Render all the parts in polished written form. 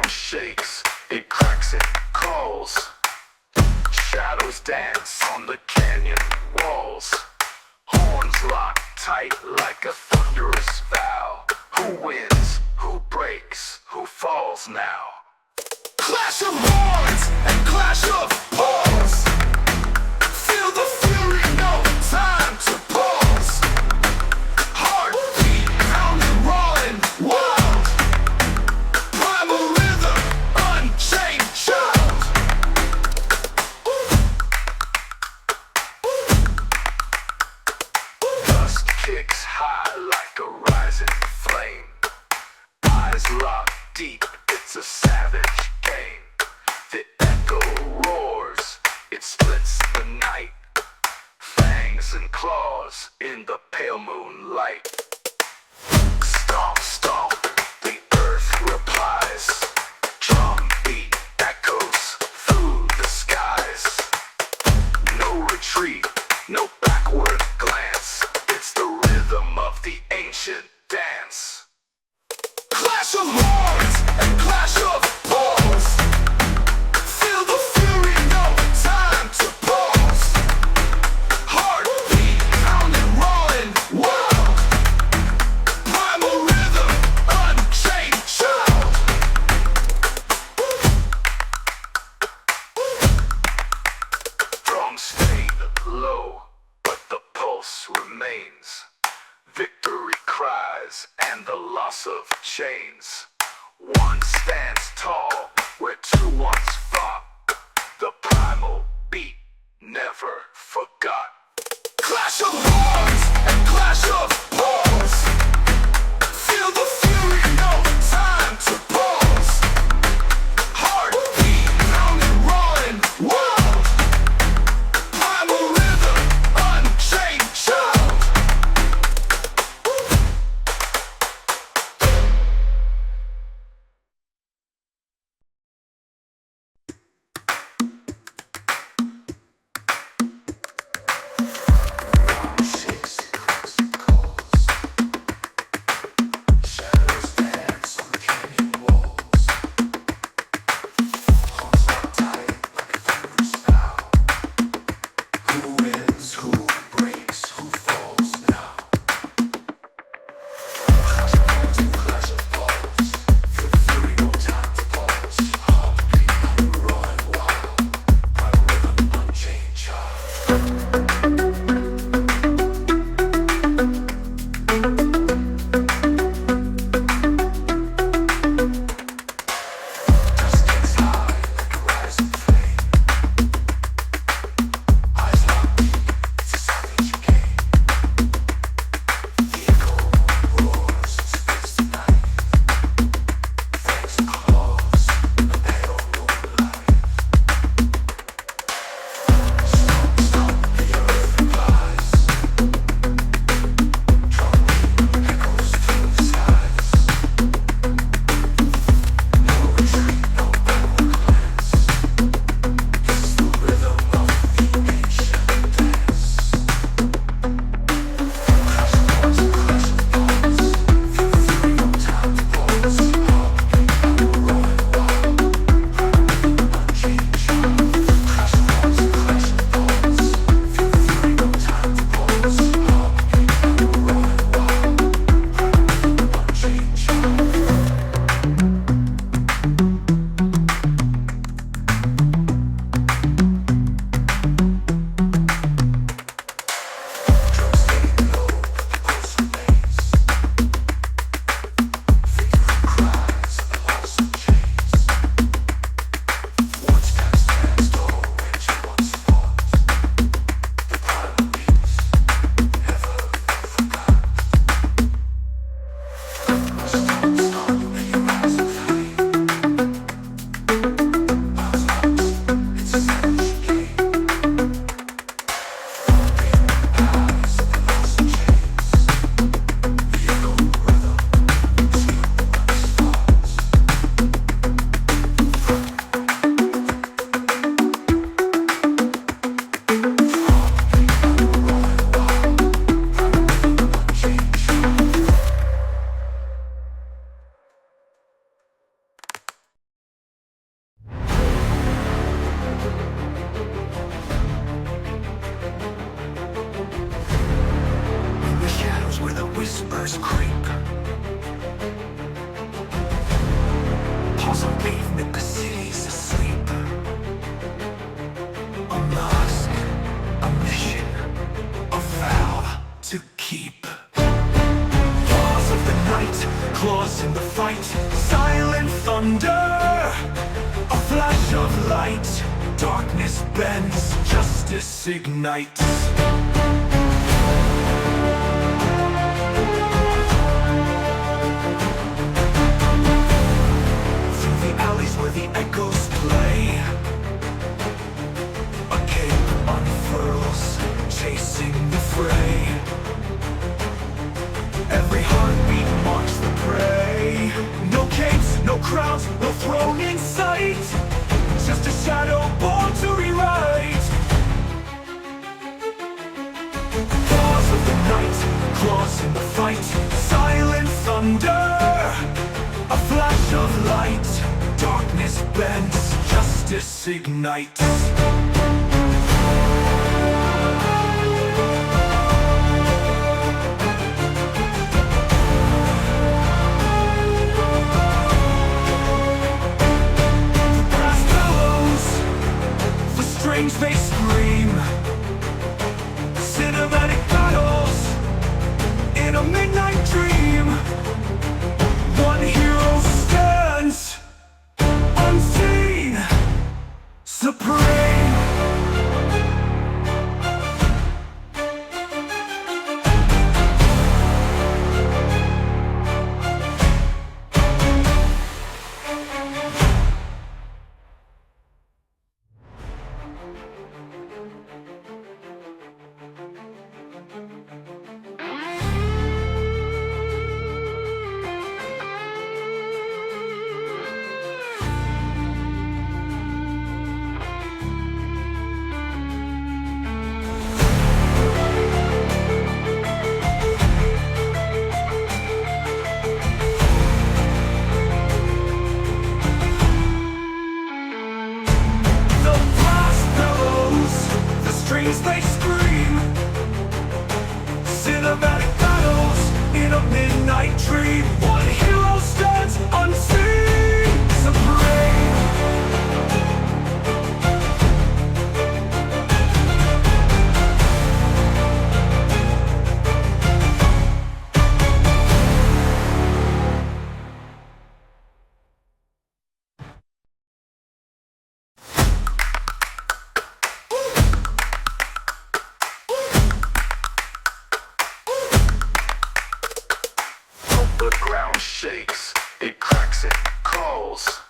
ground shakes, it cracks and calls. Shadows dance on the canyon walls. Horns lock tight like a thunderous vow. Who wins? Who breaks? Who falls now? Clash of horns and clash of paws. Feel the fury, no time to pause. Heartbeat pounding, roaring, wild. Primal rhythm, unchained child. Dust kicks high like a rising flame. Eyes locked deep, it's a savage game. The echo roars, it splits the night. Fangs and claws in the pale moonlight. Stomp, stomp, the earth replies. Drum beat echoes through the skies. No retreat, no backward glance. It's the rhythm of the ancient dance. Clash of horns and clash of paws. Feel the fury, no time to pause. Heartbeat pounding, roaring, wild. Primal rhythm, unchained child. Drums fade low, but the pulse remains. Victory cries and the loss of chains. One stands tall where two once fought. The primal beat never forgot. Clash of horns and clash of paws. Feel the fury, no time to pause. Heartbeat pounding, roaring, wild. Primal rhythm, unchained child. bends, justice ignites. Through the alleys where the echoes play, a cape unfurls, chasing the fray. Every heartbeat marks the prey. No capes, no crowns, no throne in sight, just a shadow born to rewrite. Claws of the night, claws in the fight, silent thunder, a flash of light. Darkness bends, justice ignites. They scream, cinematic battles in a midnight dream. One hero stands unseen, supreme. They scream, cinematic battles in a midnight dream. One hero stands unseen, supreme. The ground shakes, it cracks and calls.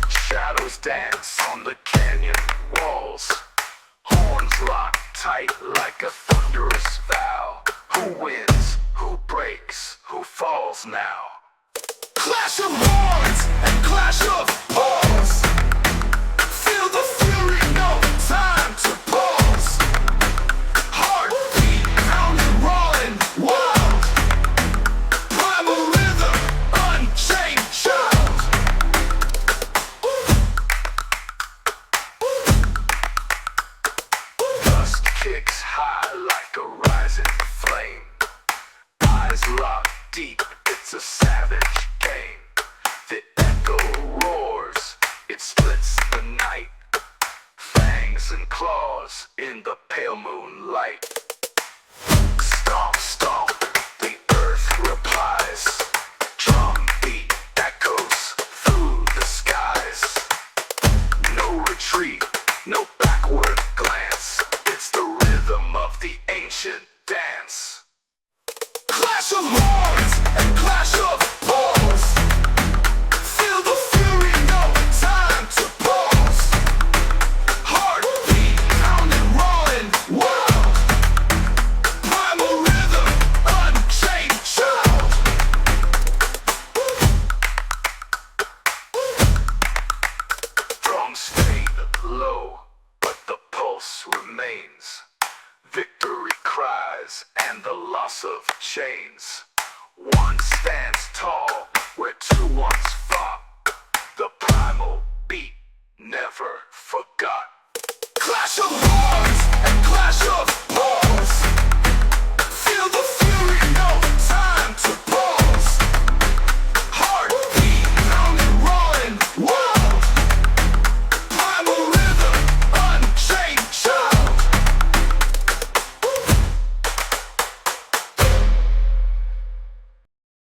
Shadows dance on the canyon walls. Horns lock tight like a thunderous vow. Who wins? Who breaks? Who falls now? Clash of horns and clash of paws. Feel the fury, no time to pause. Heartbeat pounding, rolling, wild. Primal rhythm, unchained child. Dust kicks high like a rising flame. Eyes locked deep, it's a savage game. The echo roars, it splits the night. Fangs and claws in the pale moonlight. Stomp, stomp, the earth replies. Drum beat echoes through the skies. No retreat, no backward glance. It's the rhythm of the ancient dance. Clash of horns and clash of paws. Feel the fury, no time to pause. Heartbeat pounding, rolling, wild. Primal rhythm, unchained child. Drums fade low, but the pulse remains. Victory cries and the loss of chains. One stands tall,